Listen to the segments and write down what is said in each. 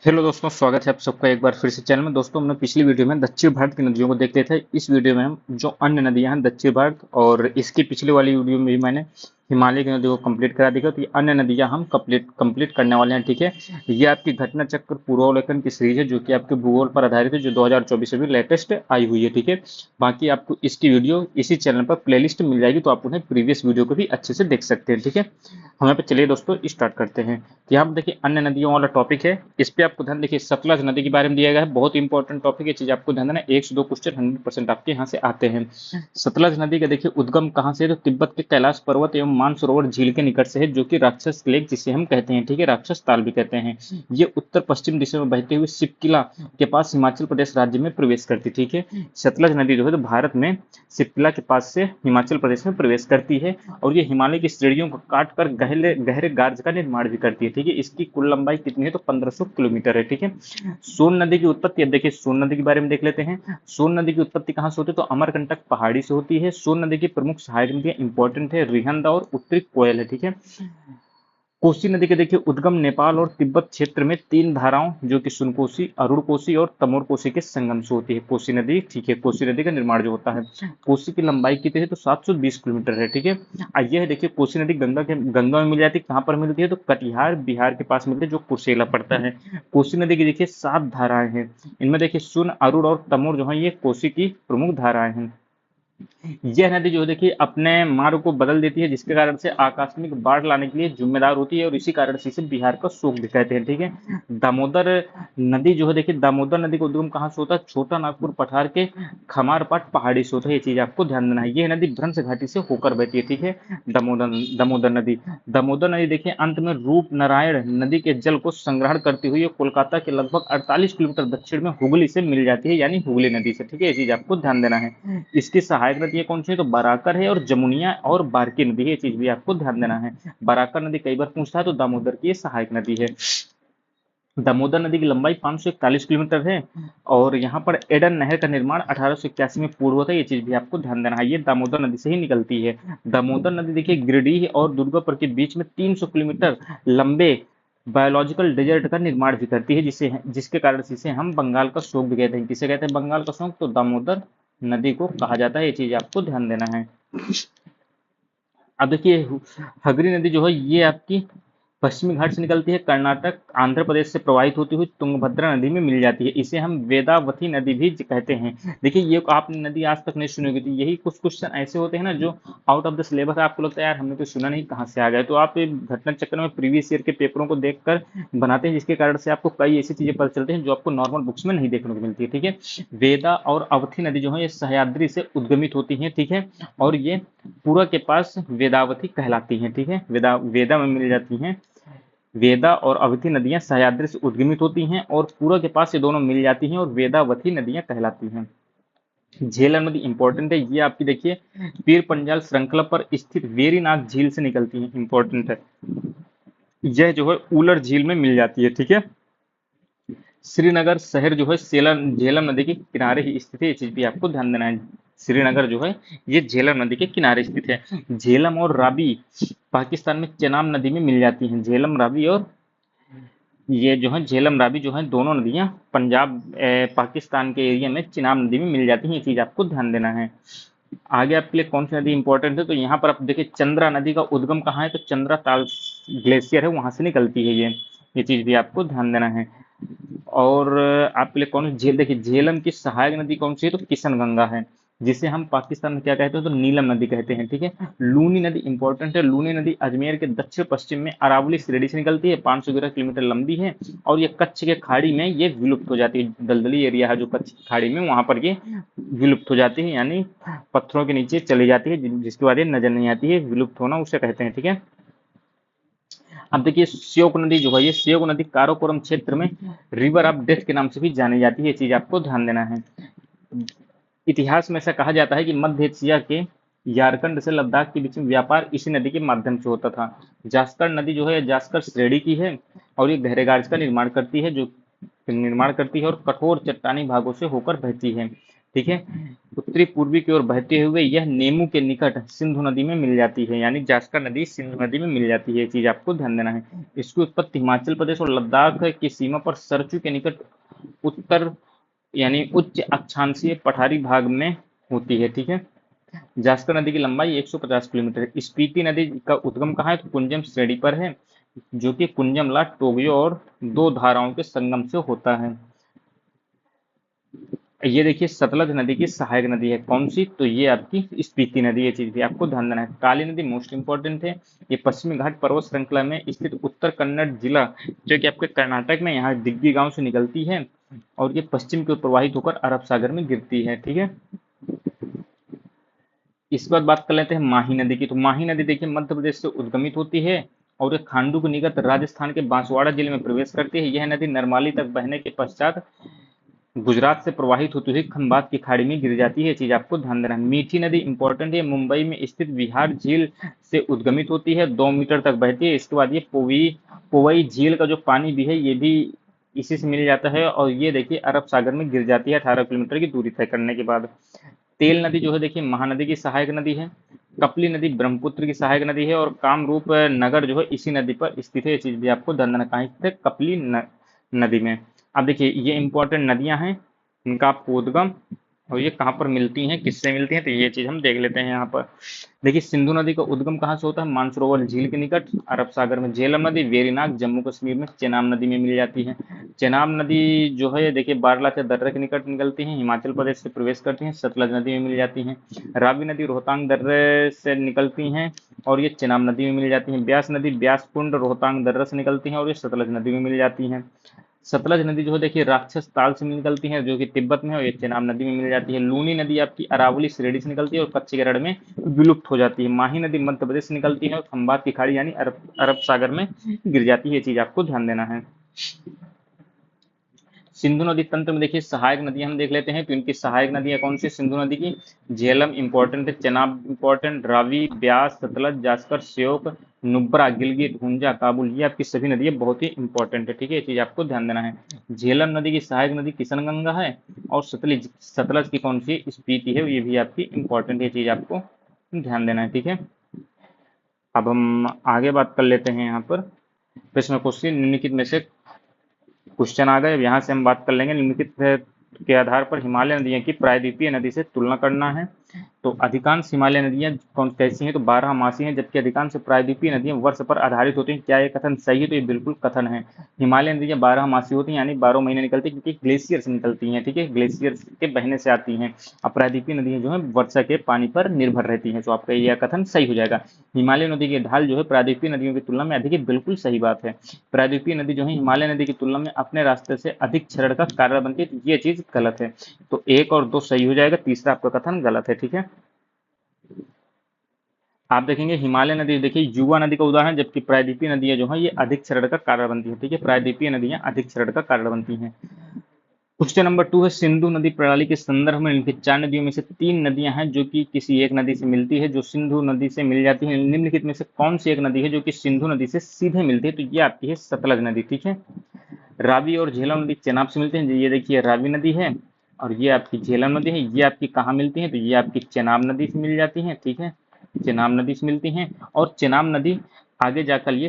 Hello दोस्तों, स्वागत है आप सबका एक बार फिर से चैनल में। दोस्तों, हमने पिछली वीडियो में दक्षिण भारत की नदियों को देख लिए थे। इस वीडियो में हम जो अन्य नदियां हैं दक्षिण भारत, और इसकी पिछली वाली वीडियो में भी मैंने हिमालय की नदियों को कंप्लीट करा दिया, तो ये अन्य नदियां हम कंप्लीट करने वाले हैं। ठीक है, ये आपकी घटना चक्र पूर्वावलोकन की सीरीज है जो कि आपके भूगोल पर आधारित है, जो 2024 में भी लेटेस्ट आई हुई है। ठीक है, बाकी आपको इसकी वीडियो इसी चैनल पर प्लेलिस्ट मिल जाएगी, तो आप उन्हें प्रीवियस वीडियो को भी अच्छे से देख सकते हैं। ठीक है, हम यहाँ पे चलिए दोस्तों स्टार्ट करते हैं। तो यहाँ पे देखिए अन्य नदियों वाला टॉपिक है। इस पे आपको ध्यान देखिए, सतलज नदी के बारे में दिया गया है, बहुत इंपॉर्टेंट टॉपिक है। चीज आपको ध्यान देना, 1 से 2 क्वेश्चन 100% आपके यहाँ से आते हैं। सतलज नदी का देखिए उद्गम कहाँ से है, तो तिब्बत के कैलाश पर्वत एवं मानसरोवर झील के निकट से है, जो कि राक्षस लेक जिसे हम कहते हैं। ठीक है, राक्षस ताल भी कहते हैं। ये उत्तर पश्चिम दिशा में बहते हुए सिपकिला के पास हिमाचल प्रदेश राज्य में प्रवेश करती। ठीक है, सतलज नदी जो है तो भारत में सिपकिला के पास से हिमाचल प्रदेश में प्रवेश करती है, और ये हिमालय की श्रेणियों को काट कर गहरे गहरे गार्ज का निर्माण भी करती है। ठीक है, इसकी कुल लंबाई कितनी है, तो 1500 किलोमीटर है। ठीक है, सोन नदी की उत्पत्ति, अब देखिए सोन नदी के बारे में देख लेते हैं। सोन नदी की उत्पत्ति कहाँ से होती है, तो अमरकंटक पहाड़ी से होती है। सोन नदी की प्रमुख सहायक नदियां इंपॉर्टेंट है, रिहंद और उत्तरी कोयल है। ठीक है, कोसी नदी के देखिए उद्गम नेपाल और तिब्बत क्षेत्र में 3 धाराओं, जो कि सुनकोसी, अरुण कोसी और तमोर कोसी के संगम से होती है कोसी नदी। ठीक है, कोसी नदी का निर्माण जो होता है, कोसी की लंबाई कितनी है, तो 720 किलोमीटर है। ठीक है, आइए है देखिए कोसी नदी गंगा में मिल जाती है। कहाँ पर मिलती है, तो कटिहार बिहार के पास मिलती है, जो कुर्सेला पड़ता है। कोसी नदी की देखिए 7 धाराएं हैं। इनमें देखिए सुन, अरुण और तमोर जो है ये कोसी की प्रमुख धाराएं हैं। यह नदी जो है देखिए अपने मार्ग को बदल देती है, जिसके कारण से आकस्मिक बाढ़ लाने के लिए जिम्मेदार होती है, और इसी कारण से इसे बिहार का शोक भी कहते हैं। ठीक है, दामोदर नदी जो है देखिए, दामोदर नदी का उद्गम कहाँ से होता है, छोटा नागपुर पठार के खमारपाट पहाड़ी से होता है। ये चीज आपको ध्यान देना है। यह नदी भ्रंश घाटी से होकर बहती है। ठीक है, दामोदर दामोदर नदी दामोदर नदी देखिए अंत में रूप नारायण नदी के जल को संग्रहण करती हुई कोलकाता के लगभग 48 किलोमीटर दक्षिण में हुगली से मिल जाती है, यानी हुगली नदी से। ठीक है, ये चीज आपको ध्यान देना है। इसकी सहायक नदियां कौन सी है, तो बराकर है और जमुनिया और बारकी नदी है। ये चीज भी आपको ध्यान देना है। बराकर नदी कई बार पूछता है, तो दामोदर की ये सहायक नदी है। दामोदर नदी की लंबाई 541 किलोमीटर है, और यहाँ पर एडन नहर का निर्माण 1881 में पूर्ण हुआ था। ये चीज भी आपको ध्यान देना है, ये दामोदर नदी से ही निकलती है। दामोदर नदी देखिए गिरिडीह और दुर्गापुर के बीच में 300 किलोमीटर लंबे बायोलॉजिकल डेजर्ट का निर्माण भी करती है, जिसके कारण से इसे हम बंगाल का शोक भी कहते हैं। किसे कहते हैं बंगाल का शोक, तो दामोदर नदी को कहा जाता है। ये चीज आपको ध्यान देना है। अब देखिए हगरी नदी जो है ये आपकी पश्चिमी घाट से निकलती है, कर्नाटक आंध्र प्रदेश से प्रवाहित होती हुई तुंगभद्रा नदी में मिल जाती है। इसे हम वेदावती नदी भी कहते हैं। देखिए ये आपने नदी आज तक नहीं सुनी होगी, तो यही कुछ क्वेश्चन ऐसे होते हैं ना जो आउट ऑफ द सिलेबस आपको लगता है यार हमने तो सुना नहीं, कहाँ से आ गए। तो आप घटना चक्र में प्रीवियस ईयर के पेपरों को देखकर बनाते हैं, जिसके कारण से आपको कई ऐसी चीजें पता चलती हैं जो आपको नॉर्मल बुक्स में नहीं देखने को मिलती है। ठीक है, वेदा और अवथी नदी जो है ये सह्याद्री से उद्गमित होती है। ठीक है, और ये पूरा के पास वेदावती कहलाती हैं। ठीक है, वेदा में मिल जाती हैं। वेदा और अवधि नदियां सह्याद्री से उद्गमित होती हैं, और पूरा के पास ये दोनों मिल जाती हैं, और वेदावती नदियां कहलाती हैं। झेलम नदी इंपॉर्टेंट है, ये आपकी देखिए पीर पंजाल श्रृंखला पर स्थित वेरीनाग झील से निकलती है, इंपॉर्टेंट है। यह जो है उलर झील में मिल जाती है। ठीक है, श्रीनगर शहर जो है झेलम नदी के किनारे ही स्थित है। ये चीज भी आपको ध्यान देना है। श्रीनगर जो है ये झेलम नदी के किनारे स्थित है। झेलम और रावी पाकिस्तान में चेनाब नदी में मिल जाती हैं। झेलम रावी और ये जो है झेलम रावी जो है दोनों नदियां पंजाब पाकिस्तान के एरिया में चिनाब नदी में मिल जाती हैं। ये चीज आपको ध्यान देना है। आगे आपके लिए कौन सी नदी इंपॉर्टेंट है, तो यहाँ पर आप देखिए चंद्रा नदी का उद्गम कहाँ है, तो चंद्रा ताल ग्लेशियर है, वहां से निकलती है ये चीज भी आपको ध्यान देना है। और आपके लिए कौन झेल देखिए झेलम की सहायक नदी कौन सी है, तो किशन गंगा है, जिसे हम पाकिस्तान में क्या कहते हैं, तो नीलम नदी कहते हैं। ठीक है, लूनी नदी इंपॉर्टेंट है। लूनी नदी अजमेर के दक्षिण पश्चिम में अरावली श्रेणी से निकलती है, 511 किलोमीटर लंबी है, और ये कच्छ के खाड़ी में ये विलुप्त हो जाती है। दलदली एरिया है जो कच्छ की खाड़ी में, वहां पर ये विलुप्त हो जाती है, यानी पत्थरों के नीचे चली जाती है, जिसके बाद ये नजर नहीं आती है। विलुप्त होना उसे कहते हैं। ठीक है, अब देखिए श्योक नदी जो है ये श्योक नदी काराकोरम क्षेत्र में रिवर ऑफ डेथ के नाम से भी जानी जाती है। ये चीज आपको ध्यान देना है। इतिहास में ऐसा कहा जाता है कि मध्य एशिया के झारखंड से लद्दाख के बीच में व्यापार इसी नदी के माध्यम से होता था। जास्कर नदी जो है जास्कर श्रेणी की है, और ये गहरे गार्ज का निर्माण करती है और कठोर चट्टानी भागों से होकर बहती है। ठीक है। उत्तरी पूर्वी की ओर बहते हुए यह नेमू के निकट सिंधु नदी में मिल जाती है, यानी जास्कर नदी सिंधु नदी में मिल जाती है, ये चीज आपको ध्यान देना है। इसकी उत्पत्ति हिमाचल प्रदेश और लद्दाख की सीमा पर सरचू के निकट उत्तर यानी उच्च अक्षांशीय पठारी भाग में होती है, ठीक है। जास्कर नदी की लंबाई 150 किलोमीटर है। स्पीति नदी का उद्गम कहाँ है, तो कुंजम श्रेणी पर है, जो कि कुंजमला, टोगयो और दो धाराओं के संगम से होता है। ये देखिए सतलज नदी की सहायक नदी है, कौन सी, तो ये आपकी स्पीति नदी, ये चीज भी आपको ध्यान देना है। काली नदी मोस्ट इंपॉर्टेंट है, ये पश्चिमी घाट पर्वत श्रृंखला में स्थित उत्तर कन्नड़ जिला, जो कि आपके कर्नाटक में, यहाँ दिग्गी गांव से निकलती है और ये पश्चिम की ओर प्रवाहित होकर अरब सागर में गिरती है, ठीक है। इस बार बात कर लेते हैं माही नदी की। तो माही नदी देखिए मध्य प्रदेश से उद्गमित होती है और ये खांडू के निकट राजस्थान के बांसवाड़ा जिले में प्रवेश करती है। यह नदी नरमाली तक बहने के पश्चात गुजरात से प्रवाहित होती हुई खंबात की खाड़ी में गिर जाती है, चीज आपको ध्यान देना है। मीठी नदी इंपॉर्टेंट है, मुंबई में स्थित विहार झील से उद्गमित होती है, 2 मीटर तक बहती है। इसके बाद ये पोवई झील का जो पानी भी है ये भी इसी से मिल जाता है और ये देखिए अरब सागर में गिर जाती है 18 किलोमीटर की दूरी तय करने के बाद। तेल नदी जो है देखिए महानदी की सहायक नदी है। कपली नदी ब्रह्मपुत्र की सहायक नदी है और कामरूप नगर जो है इसी नदी पर स्थित है, ये चीज भी आपको ध्यान देना। कहाँ स्थित है, कपली नदी में। अब देखिए ये इंपॉर्टेंट नदियां हैं, इनका आपको उद्गम और ये कहाँ पर मिलती हैं, किससे मिलती हैं, तो ये चीज हम देख लेते हैं यहाँ पर। देखिए सिंधु नदी का उद्गम कहाँ से होता है, मानसरोवर झील के निकट अरब सागर में। झेलम नदी वेरीनाग जम्मू कश्मीर में चेनाब नदी में मिल जाती है। चेनाब नदी जो है देखिए बारलाचा दर्रे के निकट निकलती है, हिमाचल प्रदेश से प्रवेश करती हैं, सतलज नदी में मिल जाती हैं। रावी नदी रोहतांग दर्रे से निकलती हैं और ये चेनाब नदी में मिल जाती हैं। ब्यास नदी ब्यास कुंड रोहतांग दर्रे से निकलती हैं और ये सतलज नदी में मिल जाती हैं। सतलज नदी जो है देखिए राक्षस ताल से निकलती है, जो कि तिब्बत में है, और ये चेनाब नदी में मिल जाती है। लूनी नदी आपकी अरावली श्रेणी से निकलती है और कच्छ के रण में विलुप्त हो जाती है। माही नदी मध्य प्रदेश से निकलती है और खंबात की खाड़ी यानी अरब सागर में गिर जाती है, ये चीज आपको ध्यान देना है। सिंधु नदी तंत्र में देखिए सहायक नदियां हम देख लेते हैं, तो इनकी सहायक नदियां कौन सी सिंधु नदी की, झेलम इंपॉर्टेंट है, चेनाब इंपॉर्टेंट, रावी, ब्यास, सतलज, जास्कर, श्योक, नुब्रा, गिलगित, हुंजा, काबुल, ये आपकी सभी नदियां बहुत ही इंपॉर्टेंट है, ठीक है, ये चीज आपको ध्यान देना है। झेलम नदी की सहायक नदी किशनगंगा है और सतलज सतलज की कौन सी, स्पीति है, ये भी आपकी इंपॉर्टेंट है, ये चीज आपको ध्यान देना है, ठीक है। अब हम आगे बात कर लेते हैं यहाँ पर प्रश्न क्वेश्चन निम्नलिखित में से क्वेश्चन आ गए। अब यहाँ से हम बात कर लेंगे निम्नलिखित के आधार पर हिमालय नदियों की प्रायद्वीपीय नदी से तुलना करना है। तो अधिकांश हिमालय नदियां कौन कैसी हैं, तो 12 मासी हैं, जबकि अधिकांश प्रायद्वीपीय नदियां वर्ष पर आधारित होती हैं। क्या ये कथन सही है, तो ये बिल्कुल कथन है। हिमालय नदियां 12 मासी होती हैं, यानी 12 महीने निकलती हैं, क्योंकि ग्लेशियर से निकलती हैं, ठीक है, ग्लेशियर के बहने से आती हैं। और प्रायद्वीपीय नदियां जो है वर्षा के पानी पर निर्भर रहती हैं, तो आपका यह कथन सही हो जाएगा। हिमालय नदी की ढाल जो है प्रायद्वीपीय नदियों की तुलना में अधिक है, बिल्कुल सही बात है। प्रायद्वीपीय नदी जो है हिमालय नदी की तुलना में अपने रास्ते से अधिक क्षरण का कारण बनती है, तो ये चीज गलत है। तो 1 और 2 सही हो जाएगा, तीसरा आपका कथन गलत है, ठीक है। आप देखेंगे हिमालय नदी देखिए युवा नदी का उदाहरण, जबकि प्रायद्वीपीय नदियां जो है ये अधिक क्षरण का कारण बनती है, ठीक है, प्रायद्वीपीय नदियां अधिक क्षरण का कारण बनती हैं। क्वेश्चन नंबर 2 है सिंधु नदी प्रणाली के संदर्भ में निम्नलिखित 4 नदियों में से 3 नदियां हैं जो कि किसी एक नदी से मिलती है, जो सिंधु नदी से मिल जाती है। निम्नलिखित में से कौन सी एक नदी है जो कि सिंधु नदी से सीधे मिलती है, तो ये आपकी है सतलज नदी, ठीक है। रावी और झेलम नदी चेनाब से मिलते हैं, ये देखिए रावी नदी है और ये आपकी झेलम नदी है, ये आपकी कहाँ मिलती है, तो ये आपकी चेनाब नदी से मिल जाती है, ठीक है, चेनाब नदी से मिलती हैं। और चेनाब नदी आगे जाकर ये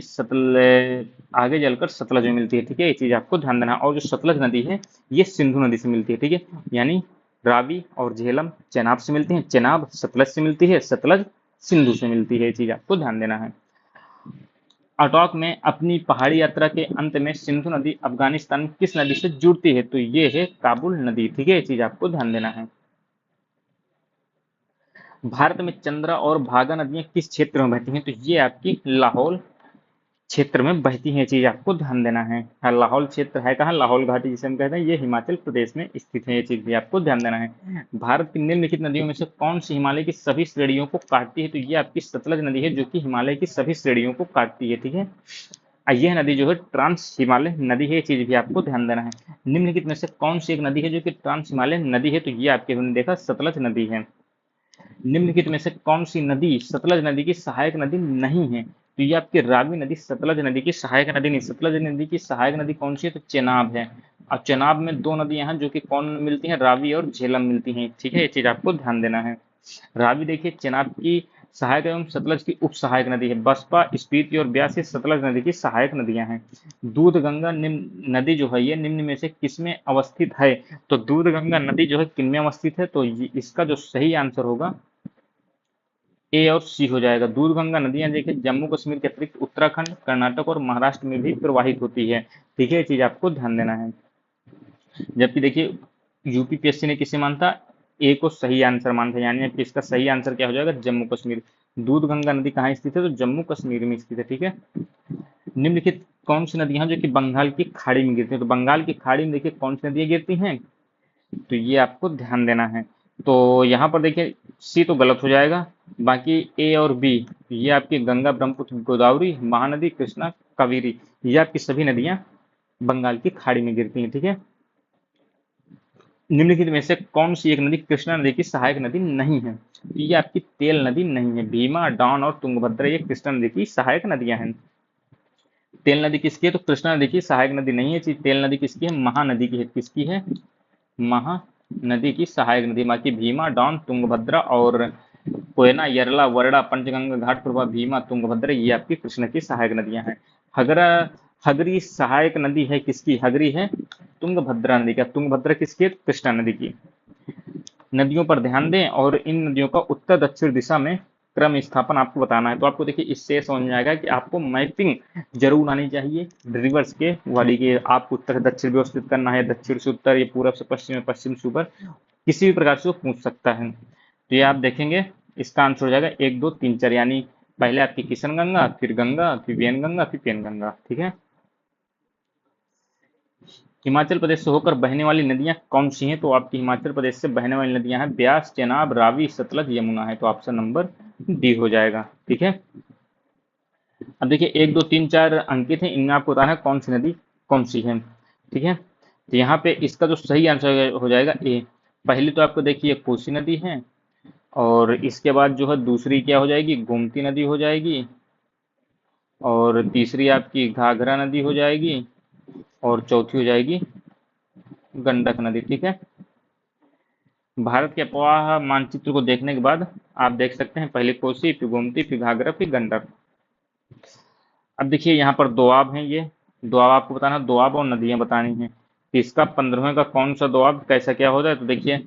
आगे जलकर सतलज में मिलती है, ठीक है, ये चीज आपको ध्यान देना। और जो सतलज नदी है ये सिंधु नदी से मिलती है, ठीक है, यानी रावी और झेलम चेनाब से मिलती हैं, चेनाब सतलज से मिलती है, सतलज सिंधु से मिलती है, ये चीज आपको ध्यान देना है। अटॉक में अपनी पहाड़ी यात्रा के अंत में सिंधु नदी अफगानिस्तान में किस नदी से जुड़ती है, तो ये है काबुल नदी, ठीक है, ये चीज आपको ध्यान देना है। भारत में चंद्रा और भागा नदियां किस क्षेत्र में बहती हैं, तो ये आपकी लाहौल क्षेत्र में बहती हैं, चीज आपको ध्यान देना है। हाँ, लाहौल क्षेत्र है कहाँ, लाहौल घाटी जिसे हम कहते हैं, ये हिमाचल प्रदेश में स्थित है, ये चीज भी आपको ध्यान देना है। भारत की निम्नलिखित नदियों में से कौन सी हिमालय की सभी श्रेणियों को काटती है, तो ये आपकी सतलज नदी है, जो कि हिमालय की सभी श्रेणियों को काटती है, ठीक है। यह नदी जो है ट्रांस हिमालय नदी है, ये चीज भी आपको ध्यान देना है। निम्नलिखित में से कौन सी एक नदी है जो कि ट्रांस हिमालय नदी है, तो ये आपके हमने देखा सतलज नदी है। निम्नलिखित में से कौन सी नदी सतलज नदी की सहायक नदी नहीं है, तो ये आपकी रावी नदी सतलज नदी की सहायक नदी नहीं। सतलज नदी की सहायक नदी कौन सी है, तो चेनाब है। और चेनाब में दो नदियां हैं जो कि कौन मिलती हैं, रावी और झेलम मिलती हैं, ठीक है, ये चीज आपको ध्यान देना है। रावी देखिए चेनाब की सहायक एवं सतलज की उप सहायक नदी है। बसपा, स्पीति और ब्यास ये सतलज नदी की सहायक नदियां हैं। दूध गंगा निम्न नदी जो है ये निम्न में से किसमें अवस्थित है? तो दूध गंगा नदी जो है किनमें अवस्थित है? तो इसका जो सही आंसर होगा ए और सी हो जाएगा। दूध गंगा नदियां देखिए जम्मू कश्मीर के अतिरिक्त उत्तराखंड, कर्नाटक और महाराष्ट्र में भी प्रवाहित होती है, ठीक है, ये चीज आपको ध्यान देना है। जबकि देखिए यूपीपीएससी ने किसे माना था, ए को सही आंसर माना था, यानी कि इसका सही आंसर क्या हो जाएगा, जम्मू कश्मीर। दूध गंगा नदी कहाँ स्थित है? तो जम्मू कश्मीर में स्थित है, ठीक है। निम्नलिखित कौन सी नदियां जो कि बंगाल की खाड़ी में गिरती हैं? तो बंगाल की खाड़ी में देखिए कौन सी नदियां गिरती हैं, तो ये आपको ध्यान देना है। तो यहाँ पर देखिए सी तो गलत हो जाएगा, बाकी ए और बी, ये आपकी गंगा, ब्रह्मपुत्र, गोदावरी, महानदी, कृष्णा, कावेरी, ये आपकी सभी नदियां बंगाल की खाड़ी में गिरती हैं, ठीक है। निम्नलिखित में से कौन सी एक नदी कृष्णा नदी की सहायक नदी नहीं है? तो ये आपकी तेल नदी नहीं है। भीमा, डॉन और तुंगभद्रा ये कृष्णा नदी की सहायक नदियां हैं। तेल नदी किसकी है? तो कृष्णा नदी की सहायक नदी नहीं है। तेल नदी किसकी है? महानदी की है। किसकी है? महानदी की सहायक नदी। बाकी भीमा, डॉन, तुंगभद्रा और कोयना, यरला, वरडा, पंचगंगा, घाटप्रभा, भीमा, तुंगभद्रा ये आपकी कृष्णा की सहायक नदियां हैं। हगरा हगरी सहायक नदी है किसकी? हगरी है तुंगभद्रा नदी का। तुंगभद्रा किसकी है? कृष्णा नदी की। नदियों पर ध्यान दें और इन नदियों का उत्तर दक्षिण दिशा में क्रम स्थापन आपको बताना है। तो आपको देखिए इससे समझ में आएगा कि आपको मैपिंग जरूर आनी चाहिए रिवर्स के वाली के, आपको उत्तर से दक्षिण व्यवस्थित करना है, दक्षिण से उत्तर, ये पूरब से पश्चिम, पश्चिम से ऊपर, किसी भी प्रकार से वो पूछ सकता है। तो ये आप देखेंगे इसका आंसर हो जाएगा 1 2 3 4, यानी पहले आपकी किशन गंगा, फिर वेनगंगा, फिर पेनगंगा, ठीक है। हिमाचल प्रदेश से होकर बहने वाली नदियां कौन सी हैं? तो आपकी हिमाचल प्रदेश से बहने वाली नदियां हैं ब्यास, चेनाब, रावी, सतलज, यमुना है। तो ऑप्शन नंबर डी हो जाएगा, ठीक है। अब देखिए 1 2 3 4 अंकित हैं, इनमें आपको बताना है कौन सी नदी कौन सी है, ठीक है। तो यहाँ पे इसका जो सही आंसर हो जाएगा ए। पहली तो आपको देखिए कोसी नदी है, और इसके बाद जो है दूसरी क्या हो जाएगी? गोमती नदी हो जाएगी, और तीसरी आपकी घाघरा नदी हो जाएगी, और चौथी हो जाएगी गंडक नदी, ठीक है। भारत के अफवाह मानचित्र को देखने के बाद आप देख सकते हैं पहले कोसी, फिर गोमती, फिर घाघरा, फिर गंडक। अब देखिए यहाँ पर दोआब हैं, ये दोआब आपको बताना है, दोआब और नदियां बतानी है। तो इसका 15वें का कौन सा दोआब कैसा क्या हो जाए? तो देखिए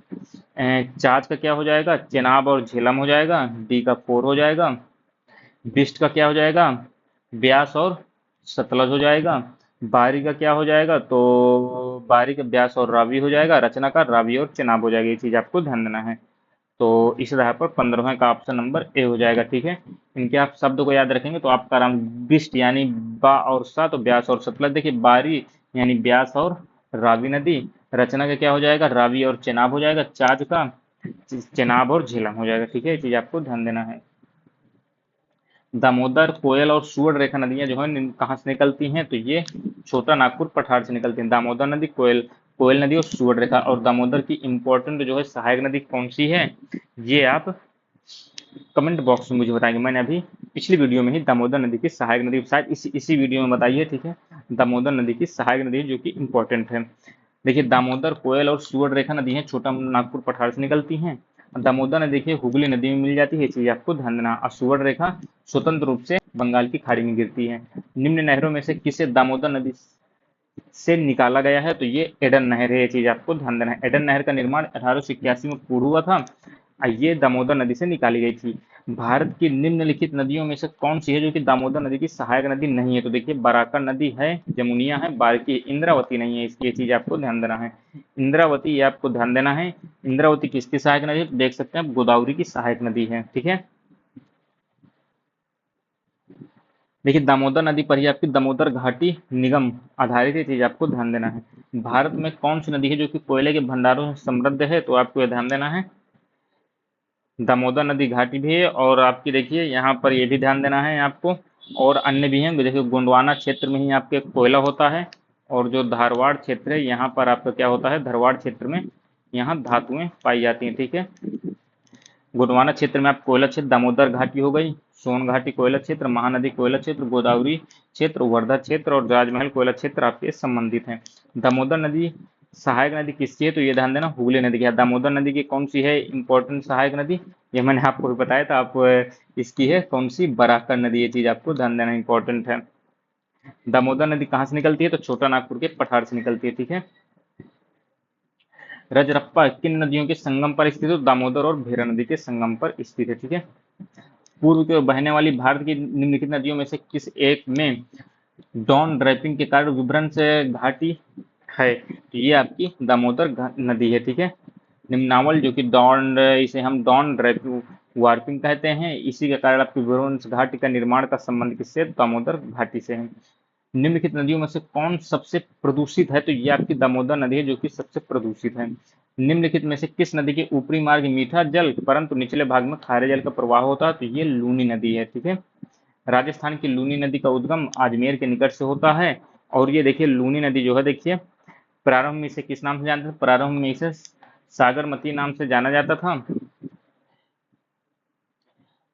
चार्ज का क्या हो जाएगा? चेनाब और झेलम हो जाएगा। डी का 4 हो जाएगा। बिस्ट का क्या हो जाएगा? ब्यास और सतलज हो जाएगा। बारी का क्या हो जाएगा? तो बारी का ब्यास और रावी हो जाएगा। रचना का रावी और चेनाब हो जाएगा, ये चीज आपको ध्यान देना है। तो इस आधार पर 15वें का ऑप्शन नंबर ए हो जाएगा, ठीक है। इनके आप शब्द को याद रखेंगे तो आपका आराम। बिस्ट यानी बा और सा, तो ब्यास और सतलज। देखिए बारी यानी ब्यास और रावी नदी। रचना का क्या हो जाएगा? रावी और चेनाब हो जाएगा। चार्ज का चेनाब और झेलम हो जाएगा, ठीक है, ये चीज आपको ध्यान देना है। दामोदर, कोयल और सुवर्ण रेखा नदियां जो है कहाँ से निकलती हैं? तो ये छोटा नागपुर पठार से निकलती हैं। दामोदर नदी, कोयल कोयल नदी और सुवर्ण रेखा। और दामोदर की इंपॉर्टेंट जो है सहायक नदी कौन सी है, ये आप कमेंट बॉक्स में मुझे बताएंगे। मैंने अभी पिछली वीडियो में ही दामोदर नदी की सहायक नदी शायद इसी वीडियो में बताई है, ठीक है। दामोदर नदी की सहायक नदी जो कि इंपॉर्टेंट है। देखिए दामोदर, कोयल और सुवर्ण रेखा नदी है छोटा नागपुर पठार से निकलती हैं। दामोदर नदी देखिए हुगली नदी में मिल जाती है, ये चीज आपको ध्यान देना। और सुवर्ण रेखा स्वतंत्र रूप से बंगाल की खाड़ी में गिरती है। निम्न नहरों में से किसे दामोदर नदी से निकाला गया है? तो ये एडन नहर है, ये चीज आपको ध्यान देना है। एडन नहर का निर्माण 1881 में पूर्ण हुआ था। ये दामोदर नदी से निकाली गई थी। भारत की निम्नलिखित नदियों में से कौन सी है जो कि दामोदर नदी की सहायक नदी नहीं है? तो देखिए बराकर नदी है, जमुनिया है, बाल्टी, इंद्रावती नहीं है, इसकी ये चीज आपको ध्यान देना है। इंद्रावती ये आपको ध्यान देना है। इंद्रावती किसकी सहायक नदी है? तो देख सकते हैं आप गोदावरी की सहायक नदी है, ठीक है। देखिए दामोदर नदी पर ही आपकी दामोदर घाटी निगम आधारित, ये चीज आपको ध्यान देना है। भारत में कौन सी नदी है जो कि कोयले के भंडारों से समृद्ध है? तो आपको ये ध्यान देना है, दामोदर नदी घाटी भी है। और आपकी देखिए यहाँ पर ये भी ध्यान देना है आपको, और अन्य भी हैं। देखिए गोंडवाना क्षेत्र में ही आपके कोयला होता है, और जो धारवाड़ क्षेत्र है यहाँ पर आपका क्या होता है? धारवाड़ क्षेत्र में यहाँ धातुएं पाई जाती हैं, ठीक है। गोंडवाना क्षेत्र में आप कोयला क्षेत्र दामोदर घाटी हो गई, सोन घाटी कोयला क्षेत्र, महानदी कोयला क्षेत्र, गोदावरी क्षेत्र, वर्धा क्षेत्र और राजमहल कोयला क्षेत्र आपके संबंधित हैं। दामोदर नदी सहायक नदी किसकी है, तो ये ध्यान देना हुगली नदी की है। दामोदर नदी की कौन सी है इंपॉर्टेंट सहायक नदी, ये मैंने आपको भी बताया था। आप इसकी है कौन सी, बराकर नदी, ये चीज आपको ध्यान देना इंपॉर्टेंट है। दामोदर नदी कहाँ से निकलती है, तो छोटा नागपुर के पठार से निकलती है, ठीक है। रजरप्पा किन नदियों के संगम पर स्थित है, तो दामोदर और भेरा नदी के संगम पर स्थित है, ठीक है। पूर्व की ओर बहने वाली भारत की निम्नलिखित नदियों में से किस एक में डॉन ड्रैपिंग के कारण विभ्रंश से घाटी है, तो ये आपकी दामोदर नदी है, ठीक है। निम्नावल जो कि डॉन, इसे हम डॉन ड्रैपिंग वार्पिंग कहते हैं, इसी के कारण आपकी विभ्रंश घाटी का निर्माण का संबंध किससे, दामोदर घाटी से है। निम्नलिखित नदियों में से कौन सबसे प्रदूषित है, तो ये आपकी दामोदर नदी है जो कि सबसे प्रदूषित है। निम्नलिखित में से किस नदी के ऊपरी मार्ग मीठा जल परंतु निचले भाग में खारे जल का प्रवाह होता है, तो ये लूनी नदी है, ठीक है। राजस्थान की लूनी नदी का उद्गम अजमेर के निकट से होता है। और ये देखिए लूनी नदी जो है, देखिए प्रारंभ में इसे किस नाम से जानते थे, प्रारंभ में इसे सागरमती नाम से जाना जाता था,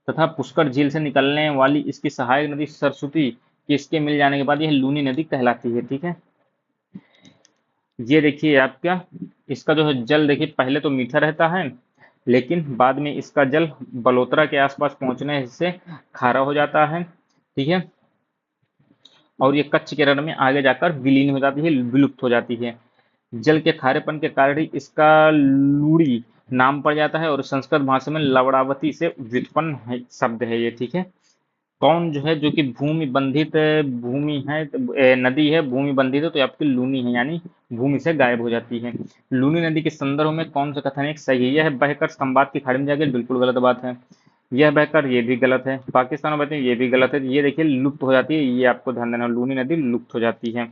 तथा पुष्कर झील से निकलने वाली इसकी सहायक नदी सरस्वती के इसके मिल जाने के बाद यह लूनी नदी कहलाती है, ठीक है। ये देखिए आपका इसका जो है जल, देखिए पहले तो मीठा रहता है, लेकिन बाद में इसका जल बलोतरा के आसपास पहुंचने से खारा हो जाता है, ठीक है। और ये कच्छ के रण में आगे जाकर विलीन हो जाती है, विलुप्त हो जाती है। जल के खारेपन के कारण ही इसका लूड़ी नाम पड़ जाता है, और संस्कृत भाषा में लवणावती से व्युत्पन्न शब्द है ये, ठीक है। कौन जो है जो कि भूमि बंधित भूमि है, नदी है भूमि बंधित है, तो ये आपकी लूनी है, यानी भूमि से गायब हो जाती है। लूनी नदी के संदर्भ में कौन सा कथन एक सही है, यह बहकर संवाद की खाड़ी में जाकर, बिल्कुल गलत बात है। यह बहकर, ये भी गलत है। पाकिस्तान में बहते हैं, ये भी गलत है। ये देखिए लुप्त हो जाती है, ये आपको ध्यान देना, लूनी नदी लुप्त हो जाती है।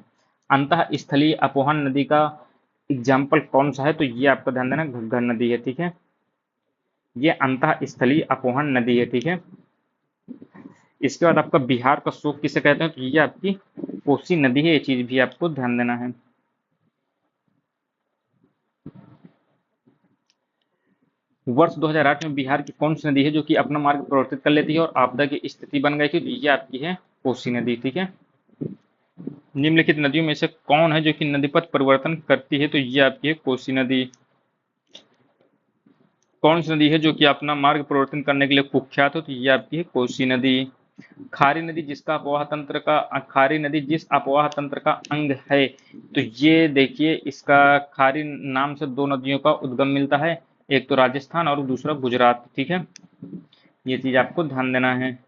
अंतः स्थलीय अपोहन नदी का एग्जाम्पल कौन सा है, तो ये आपको ध्यान देना घग्गर नदी है, ठीक है। ये अंतः स्थलीय अपोहन नदी है, ठीक है। इसके बाद आपका बिहार का शोक किसे कहते हैं, तो ये आपकी कोसी नदी है, ये चीज भी आपको ध्यान देना है। वर्ष 2008 में बिहार की कौन सी नदी है जो कि अपना मार्ग परिवर्तित कर लेती है और आपदा की स्थिति बन गई थी, तो ये आपकी है कोसी नदी, ठीक है। निम्नलिखित नदियों में से कौन है जो कि नदीपथ परिवर्तन करती है, तो ये आपकी है कोसी नदी। कौन सी नदी है जो कि अपना मार्ग परिवर्तन करने के लिए कुख्यात हो, तो ये आपकी है कोसी नदी। खारी नदी जिसका अपवाह तंत्र का, खारी नदी जिस अपवाह तंत्र का अंग है, तो ये देखिए इसका खारी नाम से दो नदियों का उद्गम मिलता है, एक तो राजस्थान और दूसरा गुजरात, ठीक है। ये चीज आपको ध्यान देना है।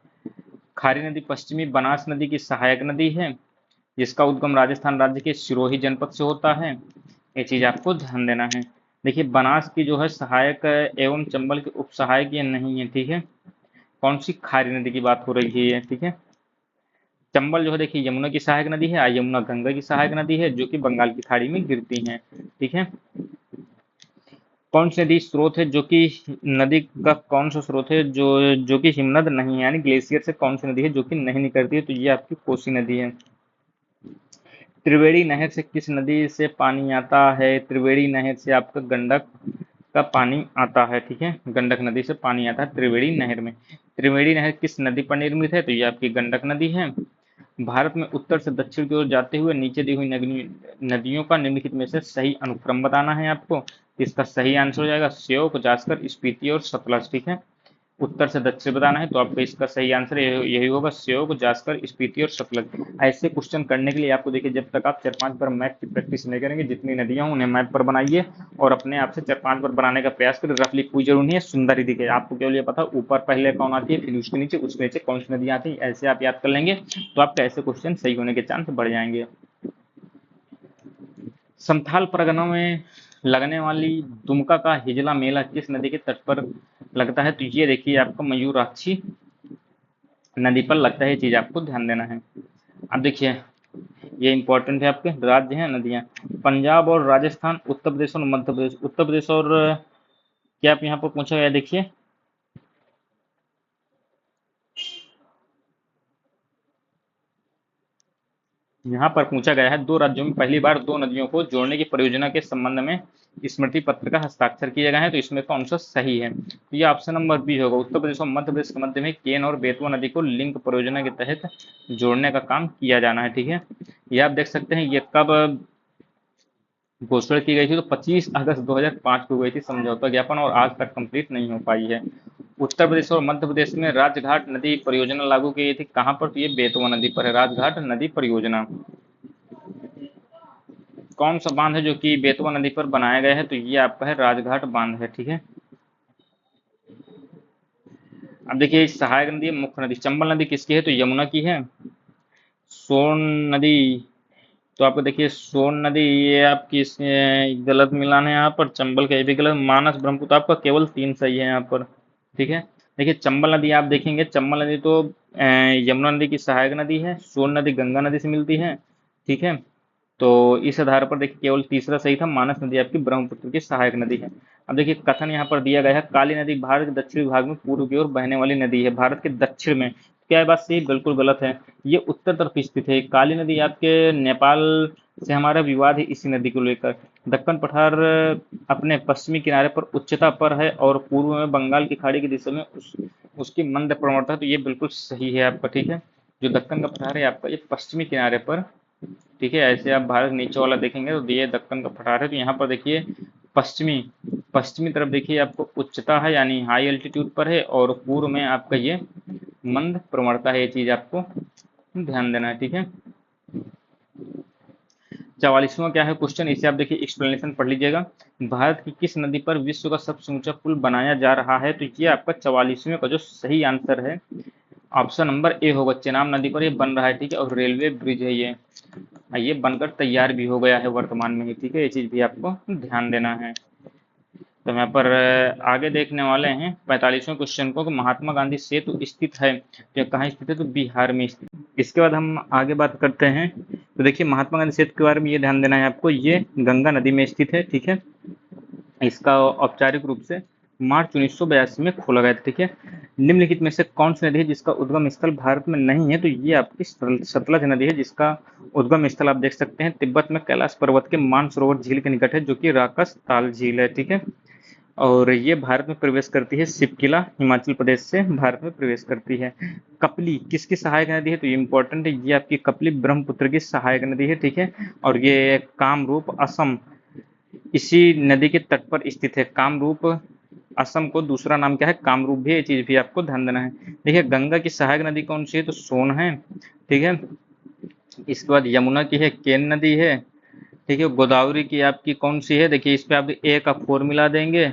खारी नदी पश्चिमी बनास नदी की सहायक नदी है, जिसका उद्गम राजस्थान राज्य के सिरोही जनपद से होता है, ये चीज आपको ध्यान देना है। देखिए बनास की जो है सहायक एवं चंबल की उप सहायक ये नहीं है, ठीक है। कौन सी, खारी नदी की बात हो रही है, ठीक है। चंबल जो है देखिए यमुना की सहायक नदी है, यमुना गंगा की सहायक नदी है जो कि बंगाल की खाड़ी में गिरती हैं, ठीक है। कौन सी नदी स्रोत है जो कि, नदी का कौन सा स्रोत है जो कि हिमनद नहीं है, यानी ग्लेशियर से कौन सी नदी है जो कि नहीं निकलती है, तो ये आपकी कोसी नदी है। त्रिवेणी नहर से किस नदी से पानी आता है, त्रिवेणी नहर से आपका गंडक का पानी आता है, ठीक है। गंडक नदी से पानी आता है त्रिवेणी नहर में। त्रिवेणी नहर किस नदी पर निर्मित है, तो ये आपकी गंडक नदी है। भारत में उत्तर से दक्षिण की ओर जाते हुए नीचे दी हुई नदियों का निम्नलिखित में से सही अनुक्रम बताना है आपको। इसका सही आंसर हो जाएगा श्योक, जासकर, स्पीति और सतलज, ठीक है। उत्तर से दक्षिण बताना है तो आपका इसका सही आंसर यही होगा, श्योक, जासकर, स्पीति और सतलज। ऐसे क्वेश्चन करने के लिए आपको देखिए, जब तक आप 4-5 बार मैप की प्रैक्टिस नहीं करेंगे, जितनी नदियां हों उन्हें मैप पर बनाइए और अपने आप से 4-5 बार बनाने का प्रयास करें। रफली कोई जरूरी नहीं है सुंदर ही दिखे, आपको केवल ये पता ऊपर पहले कौन आती है, फिर उसके नीचे कौन सी नदियां आती है, ऐसे आप याद कर लेंगे तो आपके ऐसे क्वेश्चन सही होने के चांस बढ़ जाएंगे। संथाल परगना में लगने वाली दुमका का हिजला मेला किस नदी के तट पर लगता है, तो ये देखिए आपका मयूराक्षी नदी पर लगता है, ये चीज आपको ध्यान देना है। अब देखिए ये इंपॉर्टेंट है, आपके राज्य हैं नदियां, पंजाब और राजस्थान, उत्तर प्रदेश और मध्य प्रदेश। उत्तर प्रदेश और क्या आप यहाँ पर पूछा गया, देखिए। यहाँ पर पूछा गया है, दो राज्यों में पहली बार दो नदियों को जोड़ने की परियोजना के संबंध में स्मृति पत्र का हस्ताक्षर किए गए हैं, तो इसमें कौन सा सही है? तो ये ऑप्शन नंबर बी होगा। उत्तर प्रदेश और मध्य प्रदेश के मध्य में केन और बेतवा नदी को लिंक परियोजना के तहत जोड़ने का काम किया जाना है। ठीक है, ये आप देख सकते हैं, ये कब घोषणा की गई थी? तो 25 अगस्त 2005 को गई थी समझौता ज्ञापन, और आज तक कंप्लीट नहीं हो पाई है। उत्तर प्रदेश और मध्य प्रदेश में राजघाट नदी परियोजना लागू की गई थी कहाँ पर? तो ये बेतवा नदी पर है, राजघाट नदी परियोजना। कौन सा बांध है जो कि बेतवा नदी पर बनाया गया है? तो ये आपका है राजघाट बांध है। ठीक है, अब देखिए सहायक नदी, मुख्य नदी, चंबल नदी किसकी है? तो यमुना की है। सोन नदी, तो आपको देखिए सोन नदी, ये आपकी गलत मिलान है यहाँ पर, चंबल का ये भी गलत। मानस ब्रह्मपुत्र, आपका केवल 3 सही है यहाँ पर। ठीक है, देखिए चंबल नदी आप देखेंगे, चंबल नदी तो यमुना नदी की सहायक नदी है, सोन नदी गंगा नदी से मिलती है। ठीक है, तो इस आधार पर देखिए केवल तीसरा सही था, मानस नदी आपकी ब्रह्मपुत्र की सहायक नदी है। अब देखिए कथन यहाँ पर दिया गया है, काली नदी भारत के दक्षिणी भाग में पूर्व की ओर बहने वाली नदी है। भारत के दक्षिण में, क्या ये बात सही? बिल्कुल गलत है, ये उत्तर तरफ स्थित है। काली नदी आपके नेपाल से हमारा विवाद है इसी नदी को लेकर। दक्कन पठार अपने पश्चिमी किनारे पर उच्चता पर है और पूर्व में बंगाल की खाड़ी की दिशा में उसकी मंद प्रवणता, तो ये बिल्कुल सही है आपका। ठीक है, जो दक्कन का पठार है आपका, ये पश्चिमी किनारे पर। ठीक है, ऐसे आप भारत नीचे वाला देखेंगे तो ये दक्कन का पठार है, तो यहाँ पर देखिए पश्चिमी पश्चिमी तरफ देखिए आपको उच्चता है, यानी हाई एल्टीट्यूड पर है, और पूर्व में आपका ये मंद प्रवणता है। ये चीज आपको ध्यान देना है। ठीक है, 44वां क्या है क्वेश्चन, इसे आप देखिए एक्सप्लेनेशन पढ़ लीजिएगा। भारत की किस नदी पर विश्व का सबसे ऊंचा पुल बनाया जा रहा है? तो ये आपका 44वें का जो सही आंसर है ऑप्शन नंबर ए होगा। चेनाब नदी पर ये बन रहा है। ठीक है, और रेलवे ब्रिज है ये बनकर तैयार भी हो गया है वर्तमान में ही। ठीक है, ये चीज भी आपको ध्यान देना है। तो यहाँ पर आगे देखने वाले हैं 45वें क्वेश्चन को, कि महात्मा गांधी सेतु स्थित है, तो कहाँ स्थित है? तो बिहार में स्थित। इसके बाद हम आगे बात करते हैं, तो देखिए महात्मा गांधी सेतु के बारे में ये ध्यान देना है आपको, ये गंगा नदी में स्थित है। ठीक है, इसका औपचारिक रूप से मार्च 1982 में खोला गया था। ठीक है, निम्नलिखित में से कौन सी नदी है जिसका उद्गम स्थल भारत में नहीं है? तो ये आपकी सतलज नदी है, जिसका उद्गम स्थल आप देख सकते हैं तिब्बत में कैलाश पर्वत के मानसरोवर झील के निकट है, जो कि राकस ताल झील है। ठीक है, और ये भारत में प्रवेश करती है, शिवकिला हिमाचल प्रदेश से भारत में प्रवेश करती है। कपली किसकी सहायक नदी है? तो ये इंपॉर्टेंट है, ये आपकी कपली ब्रह्मपुत्र की सहायक नदी है। ठीक है, और ये कामरूप असम इसी नदी के तट पर स्थित है। कामरूप, असम को दूसरा नाम क्या है? कामरूप भी, ये चीज भी आपको ध्यान देना है। देखिए गंगा की सहायक नदी कौन सी है? तो सोन है। ठीक है, इसके बाद यमुना की है, केन नदी है। ठीक है, गोदावरी की आपकी कौन सी है? देखिए इस पे आप ए का 4 मिला देंगे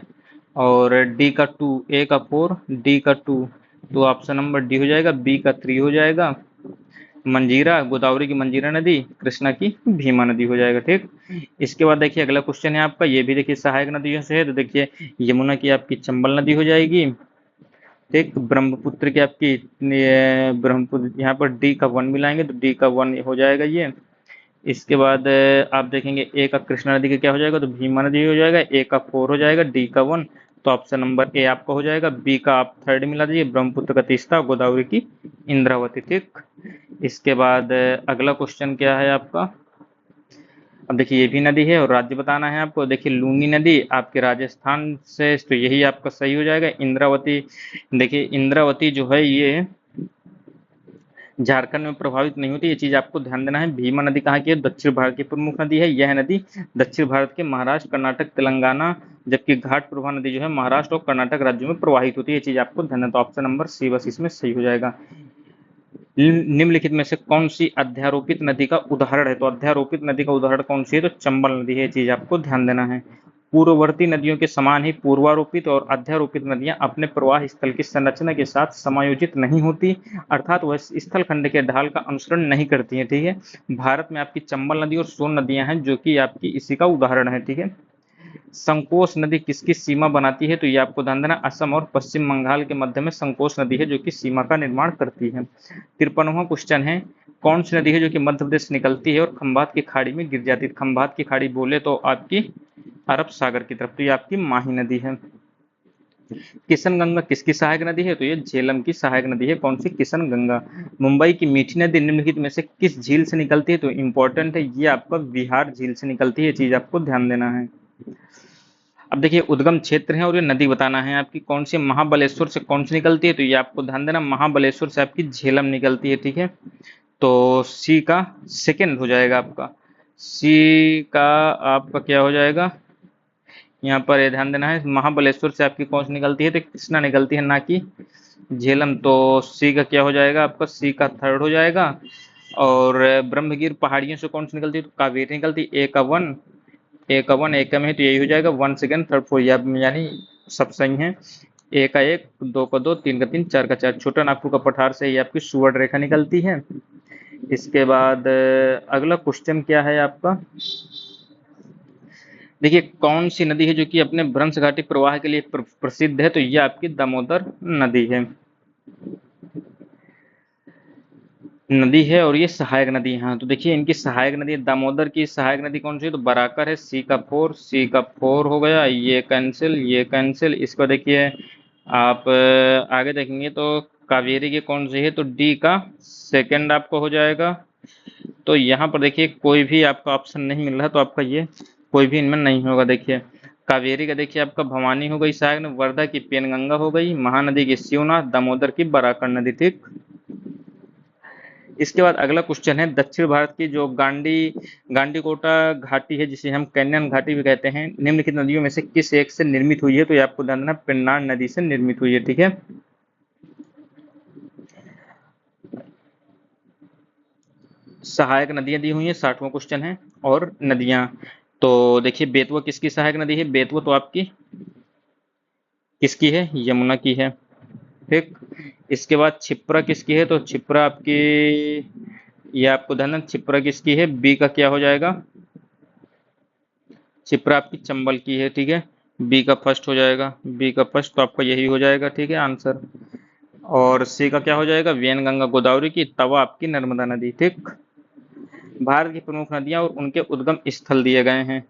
और डी का 2, ए का 4, डी का 2, तो ऑप्शन नंबर डी हो जाएगा, बी का 3 हो जाएगा। मंजीरा, गोदावरी की मंजीरा नदी, कृष्णा की भीमा नदी हो जाएगा। ठीक, इसके बाद देखिए अगला क्वेश्चन है आपका, ये भी देखिए सहायक नदियों से है, तो देखिए यमुना की आपकी चंबल नदी हो जाएगी। ठीक, ब्रह्मपुत्र की आपकी ब्रह्मपुत्र, यहाँ पर डी का 1 मिलाएंगे तो डी का 1 हो जाएगा ये। इसके बाद आप देखेंगे ए का कृष्णा नदी का क्या हो जाएगा? तो भीमा नदी हो जाएगा। ए का 4 हो जाएगा, डी का 1, तो ऑप्शन नंबर ए आपका हो जाएगा। बी का आप 3rd मिला दीजिए, ब्रह्मपुत्र का तीसरा, गोदावरी की इंद्रावती। ठीक, इसके बाद अगला क्वेश्चन क्या है आपका, अब देखिए ये भी नदी है और राज्य बताना है आपको। देखिए लूनी नदी आपके राजस्थान से, तो यही आपका सही हो जाएगा। इंद्रावती, देखिए इंद्रावती जो है ये झारखंड में प्रभावित नहीं होती, ये चीज आपको ध्यान देना है। भीमा नदी कहाँ की है? दक्षिण भारत की प्रमुख नदी है। यह नदी दक्षिण भारत के महाराष्ट्र, कर्नाटक, तेलंगाना, जबकि घाट प्रभा नदी जो है महाराष्ट्र और कर्नाटक राज्यों में प्रवाहित होती है। ये चीज आपको ध्यान देना, तो ऑप्शन नंबर सी बस इसमें सही हो जाएगा। निम्नलिखित में से कौन सी अध्यारोपित नदी का उदाहरण है? तो अध्यारोपित नदी का उदाहरण कौन सी है? तो चंबल नदी है। ये चीज आपको ध्यान देना है। पूर्ववर्ती नदियों के समान ही पूर्वारोपित और अध्यारोपित नदियां अपने प्रवाह स्थल की संरचना के साथ समायोजित नहीं होती, अर्थात वह स्थल खंड के ढाल का अनुसरण नहीं करती हैं। ठीक है, भारत में आपकी चंबल नदी और सोन नदियां हैं जो कि आपकी इसी का उदाहरण है। ठीक है, संकोच नदी किसकी सीमा बनाती है? तो ये आपको ध्यान देना, असम और पश्चिम बंगाल के मध्य में संकोच नदी है जो कि सीमा का निर्माण करती है। 53वां क्वेश्चन है, कौन सी नदी है जो कि मध्य प्रदेश से निकलती है और खंभात की खाड़ी में गिर जाती है? खंभात की खाड़ी बोले तो आपकी अरब सागर की तरफ, तो ये आपकी माही नदी है। किशनगंगा किसकी सहायक नदी है? तो ये झेलम की सहायक नदी है। कौन सी? किशनगंगा। मुंबई की मीठी नदी निम्नलिखित में से किस झील से निकलती है? तो इंपॉर्टेंट है, ये आपका विहार झील से निकलती है, ये चीज आपको ध्यान देना है। अब देखिए उद्गम क्षेत्र है और ये नदी बताना है आपकी कौन सी। महाबलेश्वर से कौन सी निकलती है? तो ये आपको ध्यान देना, महाबलेश्वर से आपकी झेलम निकलती है, ठीक है। तो सी का सेकंड हो जाएगा आपका, सी का आपका क्या हो जाएगा, यहाँ पर ये ध्यान देना है, महाबलेश्वर से आपकी कौन सी निकलती है? तो कृष्णा निकलती है, ना कि झेलम। तो सी का क्या हो जाएगा आपका, सी का थर्ड हो जाएगा। और ब्रह्मगिर पहाड़ियों से कौन सी निकलती है? तो कावेरी निकलती है। ए का वन, ए का वन, ए का में है तो यही हो जाएगा, वन सेकंड थर्ड फोर, यानी सब सही है। ए का एक, दो का दो, तीन का तीन, चार का चार। छोटा नागपुर का पठार से ही आपकी सुवर्ण रेखा निकलती है। इसके बाद अगला क्वेश्चन क्या है आपका, देखिए कौन सी नदी है जो कि अपने भ्रंश घाटी प्रवाह के लिए प्रसिद्ध है? तो ये आपकी दामोदर नदी है, नदी है और ये सहायक नदी है। हाँ तो देखिए इनकी सहायक नदी, दामोदर की सहायक नदी कौन सी है? तो बराकर है। सी का फोर, सी का फोर हो गया, ये कैंसिल, ये कैंसिल। इसको देखिए आप आगे देखेंगे तो कावेरी की कौन सी है? तो डी का सेकंड आपको हो जाएगा। तो यहाँ पर देखिए कोई भी आपका ऑप्शन नहीं मिल रहा, तो आपका ये कोई भी इनमें नहीं होगा। देखिए कावेरी का देखिए आपका भवानी हो गई सहायक, वर्धा की पेनगंगा हो गई, महानदी की शिवनाथ, दामोदर की बराकर नदी, ठीक। इसके बाद अगला क्वेश्चन है, दक्षिण भारत की जो गांडीकोटा घाटी है, जिसे हम कैन्यन घाटी भी कहते हैं, निम्नलिखित नदियों में से किस एक से निर्मित हुई है? तो ये आपको ध्यान देना, पेन्नार नदी से निर्मित हुई है, ठीक है। सहायक नदियां दी हुई हैं, 60वां क्वेश्चन है। और नदियां, तो देखिए बेतवा किसकी सहायक नदी है? बेतवा तो आपकी किसकी है? यमुना की है, ठीक। इसके बाद छिप्रा किसकी है? तो छिप्रा आपकी, ये आपको ध्यान, छिप्रा किसकी है? बी का क्या हो जाएगा, छिप्रा आपकी चंबल की है, ठीक है। बी का फर्स्ट हो जाएगा, बी का फर्स्ट, तो आपका यही हो जाएगा, ठीक है आंसर। और सी का क्या हो जाएगा, वैनगंगा गोदावरी की, तवा आपकी नर्मदा नदी, ठीक। भारत की प्रमुख नदियां और उनके उद्गम स्थल दिए गए हैं।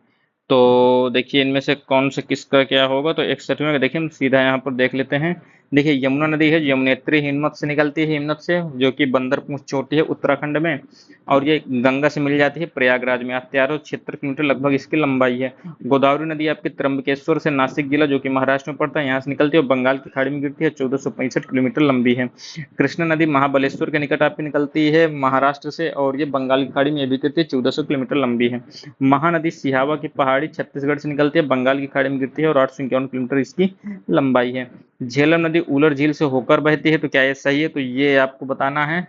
तो देखिए इनमें से कौन से किसका क्या होगा, तो 61वें का देखिए हम सीधा यहाँ पर देख लेते हैं। देखिए यमुना नदी है, यमुनेत्री हिमनद से निकलती है, हिमनद से, जो कि बंदरपूंछ चोटी है उत्तराखंड में, और ये गंगा से मिल जाती है प्रयागराज में। 1376 किलोमीटर लगभग इसकी लंबाई है। गोदावरी नदी आपके त्र्यंबकेश्वर से नासिक जिला, जो कि महाराष्ट्र में पड़ता है, यहाँ से निकलती है और बंगाल की खाड़ी में गिरती है, 1465 किलोमीटर लंबी है। कृष्णा नदी महाबलेश्वर के निकट आपकी निकलती है महाराष्ट्र से, और ये बंगाल की खाड़ी में भी गिरती है, 1400 किलोमीटर लंबी है। महानदी सिहावा की पहाड़ी छत्तीसगढ़ से निकलती है, बंगाल की खाड़ी में गिरती है और 851 किलोमीटर इसकी लंबाई है। झेलम नदी उलर झील से होकर बहती है, तो क्या ये सही है? तो ये आपको बताना है,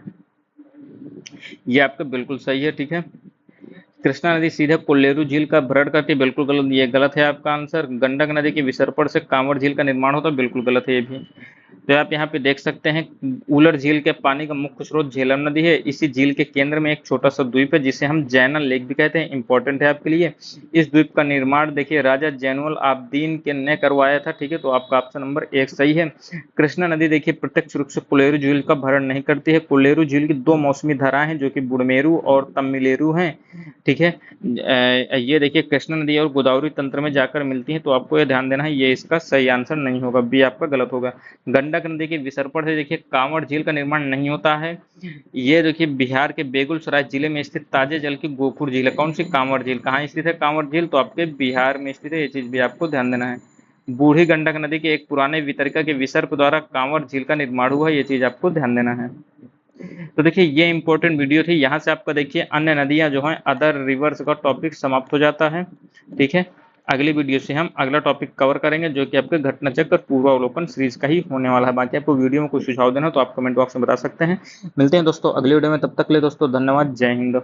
ये आपका बिल्कुल सही है, ठीक है। कृष्णा नदी सीधे कोल्लेरू झील का भरण करती है, बिल्कुल गलत, ये गलत है आपका आंसर। गंडक नदी के विसर्पण से कांवर झील का निर्माण होता है, बिल्कुल गलत है ये भी। तो आप यहाँ पे देख सकते हैं, उलर झील के पानी का मुख्य स्रोत झेलम नदी है। इसी झील के केंद्र में एक छोटा सा द्वीप है, जिसे हम जैनल लेक भी कहते हैं, इंपॉर्टेंट है आपके लिए। इस द्वीप का निर्माण देखिए राजा जैनुल आब्दीन के ने करवाया था, ठीक है। तो आपका ऑप्शन नंबर एक सही है। कृष्णा नदी देखिए प्रत्यक्ष रूप से कोल्लेरू झील का भरण नहीं करती है। कोल्लेरू झील की दो मौसमी धाराएं हैं, जो कि बुडमेरू और तमिलेरू हैं, ठीक है। ये देखिए कृष्णा नदी और गोदावरी तंत्र में जाकर मिलती हैं, तो आपको ये ध्यान देना है, ये इसका सही आंसर नहीं होगा, बी आपका गलत होगा। गंडक नदी के विसर्पण से देखिए कांवड़ झील का निर्माण नहीं होता है। ये देखिए बिहार के बेगूसराय जिले में स्थित ताजे जल की गोकुर झील है। कौन सी? कांवड़ झील। कहाँ स्थित है कांवड़ झील? तो आपके बिहार में स्थित है, ये चीज भी आपको ध्यान देना है। बूढ़ी गंडक नदी के एक पुराने वितरिका के विसर्प द्वारा कांवड़ झील का निर्माण हुआ है, ये चीज आपको ध्यान देना है। तो देखिए ये इंपॉर्टेंट वीडियो थी, यहाँ से आपका देखिए अन्य नदियां जो हैं, अदर रिवर्स का टॉपिक समाप्त हो जाता है, ठीक है। अगली वीडियो से हम अगला टॉपिक कवर करेंगे, जो कि आपके घटना चक्र पूर्वावलोकन सीरीज का ही होने वाला है। बाकी आपको वीडियो में कोई सुझाव देना तो आप कमेंट बॉक्स में बता सकते हैं। मिलते हैं दोस्तों अगली वीडियो में, तब तक ले दोस्तों धन्यवाद, जय हिंद।